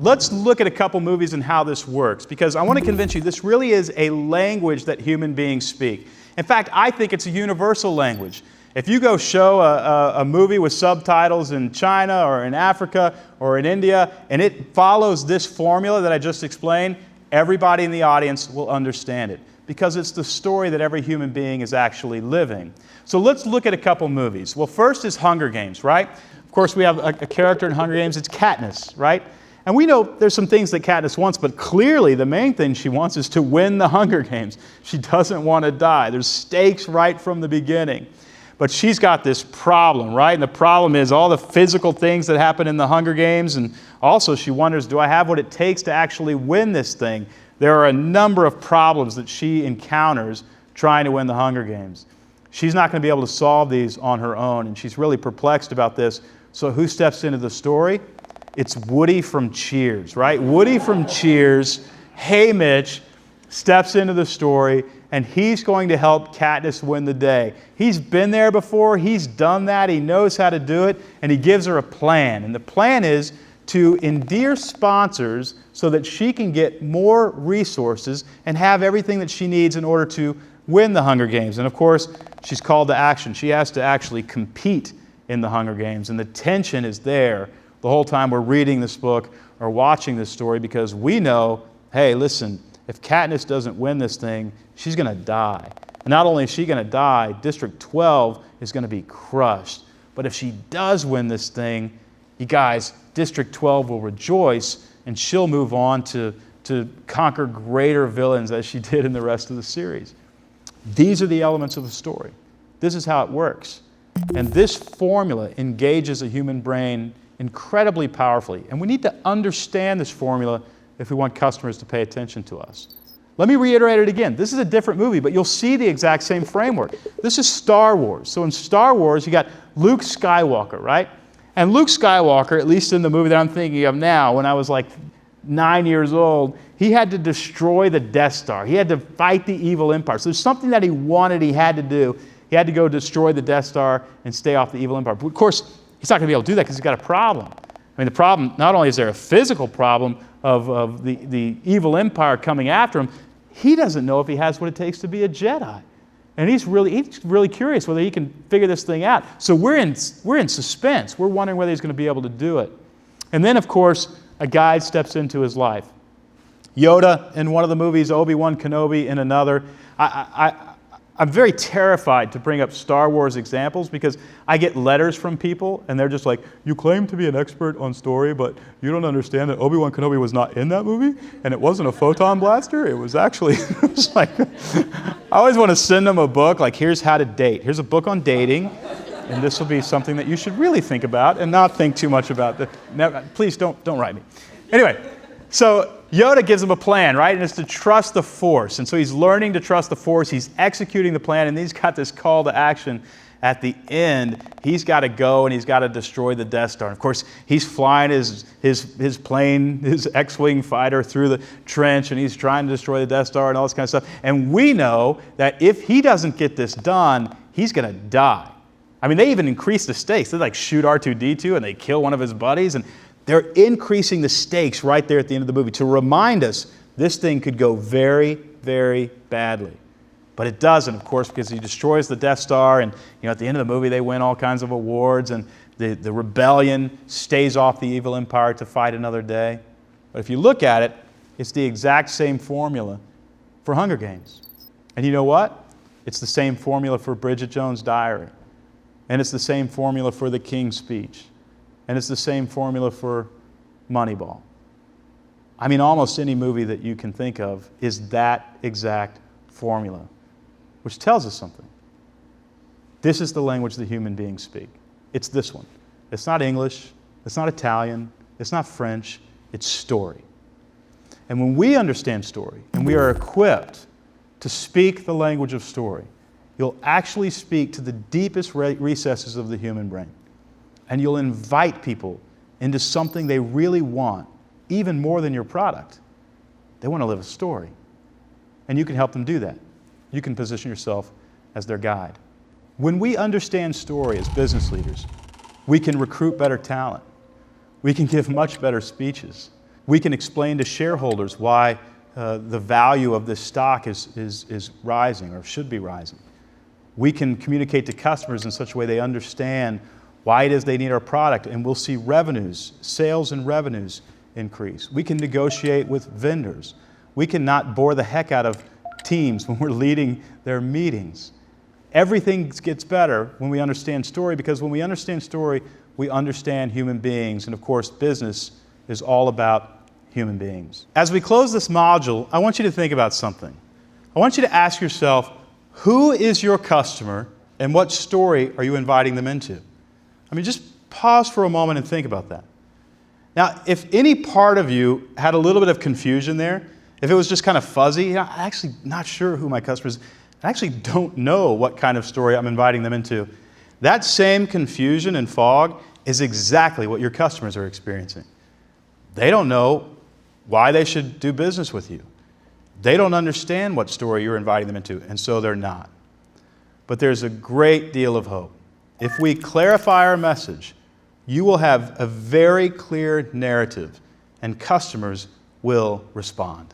let's look at a couple movies and how this works, because I want to convince you this really is a language that human beings speak. In fact, I think it's a universal language. If you go show a movie with subtitles in China or in Africa or in India, and it follows this formula that I just explained, everybody in the audience will understand it, because it's the story that every human being is actually living. So let's look at a couple movies. Well, first is Hunger Games, right? Of course, we have a character in Hunger Games, it's Katniss, right? And we know there's some things that Katniss wants, but clearly the main thing she wants is to win the Hunger Games. She doesn't want to die. There's stakes right from the beginning. But she's got this problem, right? And the problem is all the physical things that happen in the Hunger Games, and also she wonders, do I have what it takes to actually win this thing? There are a number of problems that she encounters trying to win the Hunger Games. She's not going to be able to solve these on her own, and she's really perplexed about this. So who steps into the story? It's Woody from Cheers, right? Woody from Cheers, hey Mitch, steps into the story, and he's going to help Katniss win the day. He's been there before, he's done that, he knows how to do it, and he gives her a plan. And the plan is to endear sponsors so that she can get more resources and have everything that she needs in order to win the Hunger Games. And of course, she's called to action. She has to actually compete in the Hunger Games, and the tension is there the whole time we're reading this book or watching this story, because we know, hey, listen, if Katniss doesn't win this thing, she's going to die. And not only is she going to die, District 12 is going to be crushed. But if she does win this thing, you guys, District 12 will rejoice, and she'll move on to conquer greater villains as she did in the rest of the series. These are the elements of the story. This is how it works. And this formula engages a human brain incredibly powerfully. And we need to understand this formula if we want customers to pay attention to us. Let me reiterate it again. This is a different movie, but you'll see the exact same framework. This is Star Wars. So in Star Wars, you got Luke Skywalker, right? And Luke Skywalker, at least in the movie that I'm thinking of now, when I was like 9 years old, he had to destroy the Death Star. He had to fight the evil empire. So there's something that he wanted, he had to do. He had to go destroy the Death Star and stay off the evil empire. But of course, he's not going to be able to do that because he's got a problem. I mean, the problem, not only is there a physical problem of the evil empire coming after him, he doesn't know if he has what it takes to be a Jedi. And he's really curious whether he can figure this thing out. So we're in suspense. We're wondering whether he's going to be able to do it. And then, of course, a guide steps into his life. Yoda in one of the movies, Obi-Wan Kenobi in another. I'm very terrified to bring up Star Wars examples because I get letters from people and they're just like, you claim to be an expert on story, but you don't understand that Obi-Wan Kenobi was not in that movie and it wasn't a photon blaster. It was actually, it was like, I always want to send them a book like, here's how to date. Here's a book on dating, and this will be something that you should really think about and not think too much about. Please don't write me. Anyway, so Yoda gives him a plan, right? And it's to trust the Force. And so he's learning to trust the Force. He's executing the plan, and he's got this call to action at the end. He's got to go and he's got to destroy the Death Star. And of course, he's flying his plane, his X-Wing fighter through the trench, and he's trying to destroy the Death Star and all this kind of stuff. And we know that if he doesn't get this done, he's going to die. I mean, they even increase the stakes. They like shoot R2-D2 and they kill one of his buddies, and they're increasing the stakes right there at the end of the movie to remind us this thing could go very, very badly. But it doesn't, of course, because he destroys the Death Star, and at the end of the movie they win all kinds of awards, and the rebellion stays off the evil empire to fight another day. But if you look at it, it's the exact same formula for Hunger Games. And you know what? It's the same formula for Bridget Jones' Diary. And it's the same formula for The King's Speech. And it's the same formula for Moneyball. I mean, almost any movie that you can think of is that exact formula, which tells us something. This is the language that human beings speak. It's this one. It's not English. It's not Italian. It's not French. It's story. And when we understand story and we are equipped to speak the language of story, you'll actually speak to the deepest recesses of the human brain. And you'll invite people into something they really want, even more than your product. They want to live a story. And you can help them do that. You can position yourself as their guide. When we understand story as business leaders, we can recruit better talent. We can give much better speeches. We can explain to shareholders why the value of this stock is rising or should be rising. We can communicate to customers in such a way they understand why it is they need our product, and we'll see revenues, sales and revenues increase. We can negotiate with vendors. We can not bore the heck out of teams when we're leading their meetings. Everything gets better when we understand story, because when we understand story, we understand human beings. And of course, business is all about human beings. As we close this module, I want you to think about something. I want you to ask yourself, who is your customer and what story are you inviting them into? I mean, just pause for a moment and think about that. Now, if any part of you had a little bit of confusion there, if it was just kind of fuzzy, I'm actually not sure who my customer is, I actually don't know what kind of story I'm inviting them into, that same confusion and fog is exactly what your customers are experiencing. They don't know why they should do business with you. They don't understand what story you're inviting them into, and so they're not. But there's a great deal of hope. If we clarify our message, you will have a very clear narrative, and customers will respond.